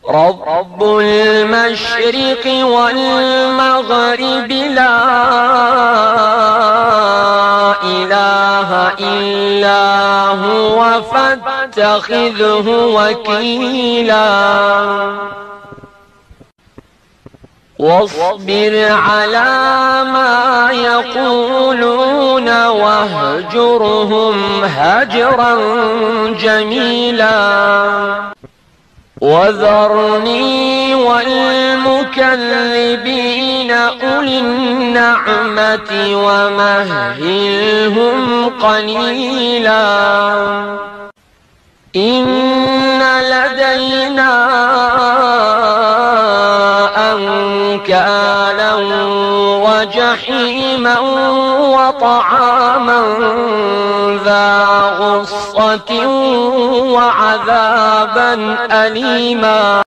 رب المشرق والمغرب لا إله إلا هو فاتخذه وكيلا واصبر على ما يقولون واهجرهم هجرا جميلا وذرني والمكذبين أولي النعمة ومهلهم قليلا إن لدينا أنكالا وجحيما وطعاما ذا غصة وعذابا أليما